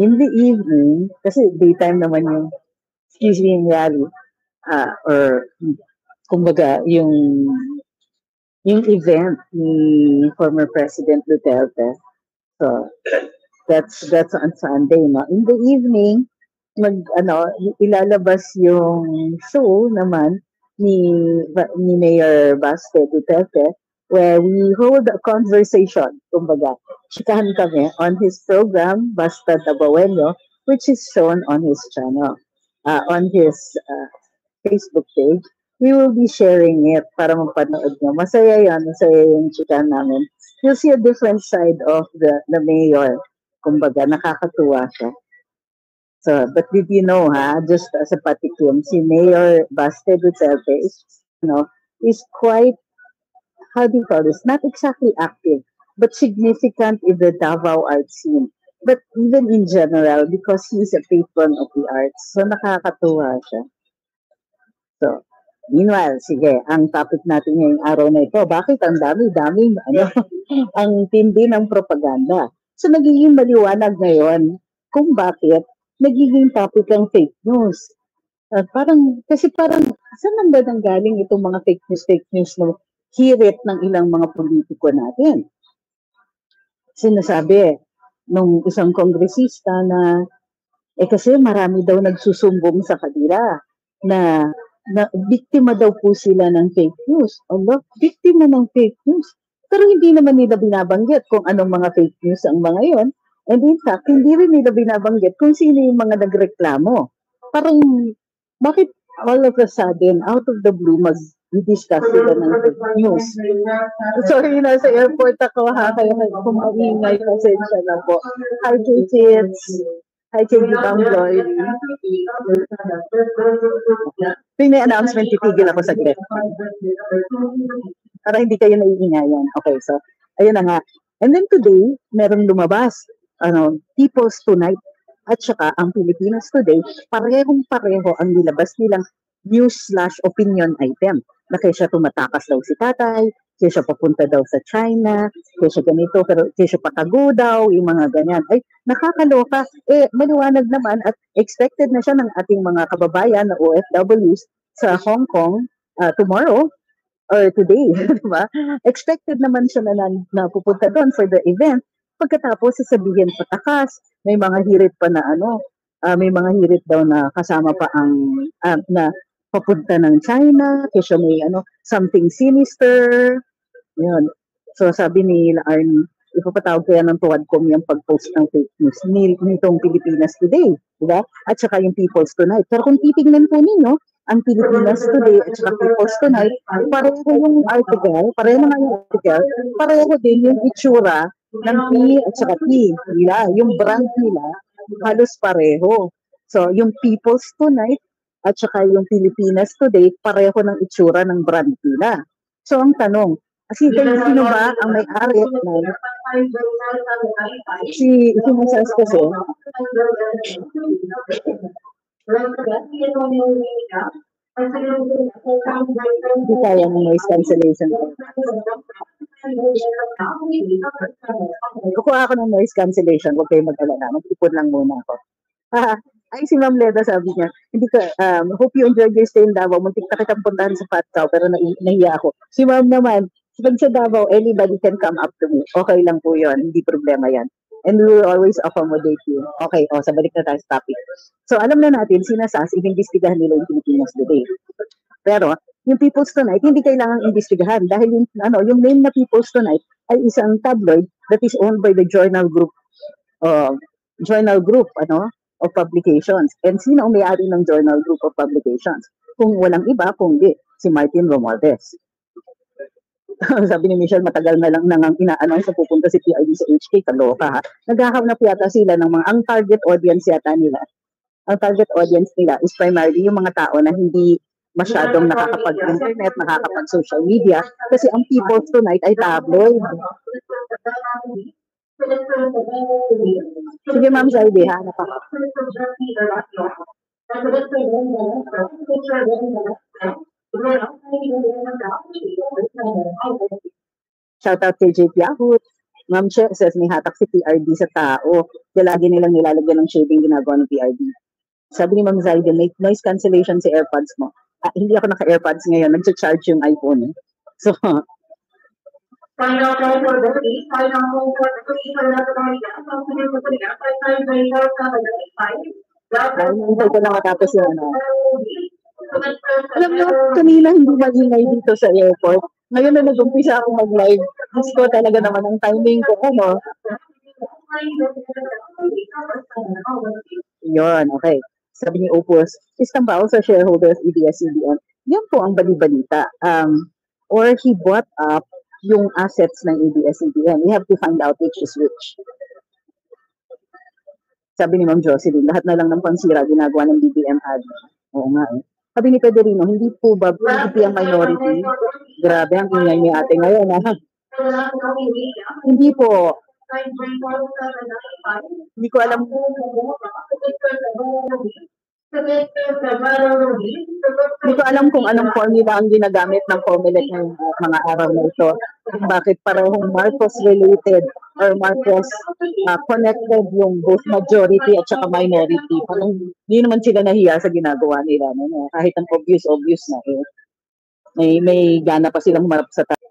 in the evening, kasi daytime naman yung, excuse me, yung rally, or kumbaga yung event ni former President Duterte. So that's on Sunday, no? In the evening, ilalabas yung show naman ni Mayor Baste Duterte, where we hold a conversation, kumbaga, chikahan kami on his program, Basta Tabawenyo, which is shown on his channel, on his Facebook page. We will be sharing it para mapanood nyo. Masaya yan, masaya yung chikahan namin. You'll see a different side of the mayor. Kumbaga, nakakatuwa siya. So, but did you know, just as a patikim, si Mayor Baste Duterte is quite, how do you call this, not exactly active, but significant in the Davao art scene. But even in general, because he's a patron of the arts, so nakakatuwa siya. So, meanwhile, sige, ang topic natin ngayong araw na ito, bakit ang dami-daming, ang tindi ng propaganda. So, nagiging maliwanag ngayon kung bakit nagiging topic ang fake news. Kasi parang, saan nang ba nanggaling itong mga fake news na hirit ng ilang mga politiko natin? Sinasabi nung isang kongresista na, kasi marami daw nagsusumbong sa kanila na biktima daw po sila ng fake news. Biktima ng fake news. Pero hindi naman nila binabanggit kung anong mga fake news ang mga yon. And in fact, hindi rin nila binabanggit kung sino yung mga nagreklamo. Parang, bakit all of a sudden, out of the blue, mag-discuss sila ng fake news? Sorry, nasa airport ako kaya kung maingay, pasensya na po. Hi, Kids. Hi, Kid Lloyd. May announcement, titigil ako saglit. Para hindi kayo naiingayan. Okay, so, ayun na nga. And then today, merong lumabas, People's Tonight, at saka ang Pilipinas Today, parehong-pareho ang nilabas nilang news/opinion item. Na kaya siya tumatakas daw si tatay, kaya siya papunta daw sa China, kaya siya ganito, pero kaya siya patago daw, yung mga ganyan. Ay, nakakaloka. Maliwanag naman at expected na siya ng ating mga kababayan na OFWs sa Hong Kong tomorrow or today, diba? Expected naman siya na pupunta doon for the event. Pagkatapos sasabihin patakas, may mga hirit pa na may mga hirit daw na kasama pa ang na papunta ng China, kasi may something sinister. Yun. So sabi ni Arnie, ipapatawag kaya ng Tuwadcom yung pag-post ng fake news nitong Pilipinas Today, diba? At saka yung People's Tonight. Pero kung titignan po ninyo, ang Pilipinas Today at saka People's Tonight, pareho yung article, pareho din yung itsura ng P at saka T nila. Yung brand nila, halos pareho. So, yung People's Tonight at saka yung Pilipinas Today, pareho ng itsura ng brand nila. So, ang tanong, sino ba ang may-ari na si Masas kasi hindi kaya ng noise cancellation. Kukuha ako ng noise cancellation, huwag kayo mag-alala, mag-ipon lang muna ako. Ay, si Ma'am Leda sabi niya, hindi ka, hope you enjoyed your stay in Davao. Muntik na kitang puntahan sa Patkaw, pero nahiya ako. Si Ma'am naman, pag sa Davao, anybody can come up to me. Okay lang po yun, hindi problema yan. And we will always accommodate you. Okay, sa balik na tayo sa topic. So, alam na natin, sinasas, inimbestigahan nila yung Pilipinas Today. Pero, yung People's Tonight, hindi kailangang imbestigahan dahil yung name na People's Tonight ay isang tabloid that is owned by the Journal Group of Publications. And sino ang may-ari ng Journal Group of Publications? Kung walang iba, kundi si Martin Romualdez. Sabi ni Michelle, matagal na lang nang ina-announce na pupunta si PRD sa HK, kaloka ha. Naghahanap yata sila ng ang target audience yata nila. Ang target audience nila is primarily yung mga tao na hindi masyadong nakakapag-internet, nakakapag-social media, kasi ang People's Tonight ay tabloid. Sige, Ma'am Zaldi, hanap ako. Shout out kay Jake Yahoo. Ma'am Che says may hatak si PRD sa tao. Kaya lagi nilang nilalagyan ng shading ginagawa ng PRD. Sabi ni Ma'am Zaiden, may noise cancellation si AirPods mo. Hindi ako naka-AirPods ngayon. Nag-charge yung iPhone. So, Find out more for the fee, find out more for the fee, find out about it, something for the gap, hintay ko na matapos yung ano. Alam niyo, kanina hindi mag-ingay dito sa airport. Ngayon na nag-umpisa ako mag-live, gusto talaga naman ang timing ko, ano. Yun, okay. Sabi ni Opus, istambao sa shareholders ABS-CBN. Yan po ang bali-balita. Or he bought up yung assets ng ABS-CBN. We have to find out which is which. Sabi ni Ma'am Jocelyn, lahat na lang ng pansira ginagawa ng BBM ad. Oo nga eh. Sabi ni Federino, hindi po ba PDP ang minority? Grabe ang ingay ni ate ngayon. Hindi po. Hindi ko alam. Hindi ko alam kung anong formula ang ginagamit ng COMELEC ng mga araw na ito. Bakit parehong Marcos related or Marcos connected yung both majority at saka minority. Parang hindi naman sila nahiya sa ginagawa nila. No? Kahit ang obvious na eh. May gana pa silang humarap sa tayo.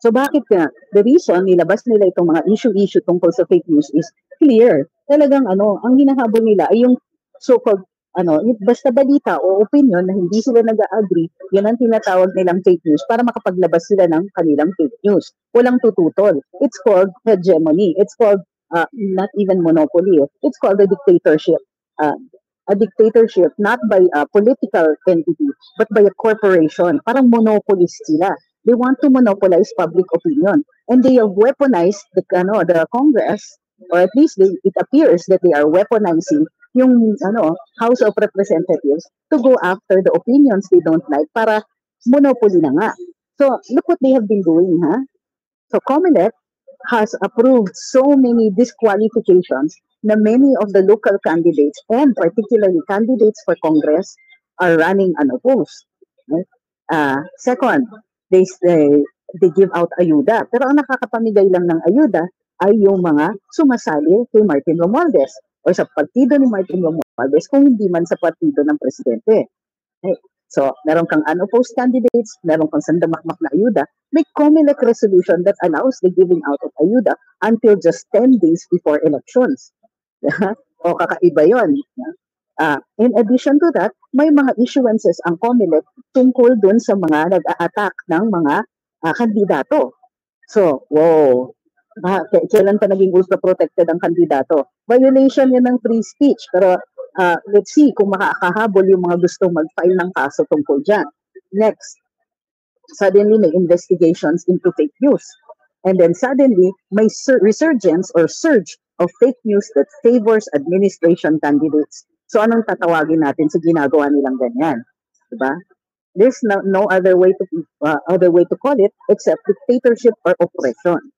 So bakit nga? The reason nilabas nila itong mga issue tungkol sa fake news is clear. Talagang ang hinahabol nila ay yung so-called basta balita o opinion na hindi sila nag-agree, yan ang tinatawag nilang fake news para makapaglabas sila ng kanilang fake news. Walang tututol. It's called hegemony. It's called not even monopoly. It's called a dictatorship. A dictatorship not by a political entity but by a corporation. Parang monopolist sila. They want to monopolize public opinion, and they have weaponized the Congress, or at least it appears that they are weaponizing yung House of Representatives to go after the opinions they don't like para monopoly na nga. So look what they have been doing, ha? So COMELEC has approved so many disqualifications na many of the local candidates and particularly candidates for Congress are running unopposed. Right? Second, they give out ayuda. Pero ang nakakapamigay lang ng ayuda ay yung mga sumasali kay Martin Romualdez o sa partido ni Martin Romualdez kung hindi man sa partido ng presidente. Okay. So, meron kang unopposed candidates, meron kang sandamakmak na ayuda, may COMELEC resolution that allows the giving out of ayuda until just 10 days before elections. O kakaiba yun. In addition to that, may mga issuances ang COMELEC tungkol dun sa mga nag-a-attack ng mga kandidato. So, wow. Kailan pa naging ultra-protected ang kandidato? Violation yan ng free speech. Pero let's see kung makakahabol yung mga gustong mag-file ng kaso tungkol dyan. Next, suddenly may investigations into fake news. And then suddenly, may resurgence or surge of fake news that favors administration candidates. So anong tatawagin natin sa ginagawa nilang ganyan? Diba? There's no other way to call it except dictatorship or oppression.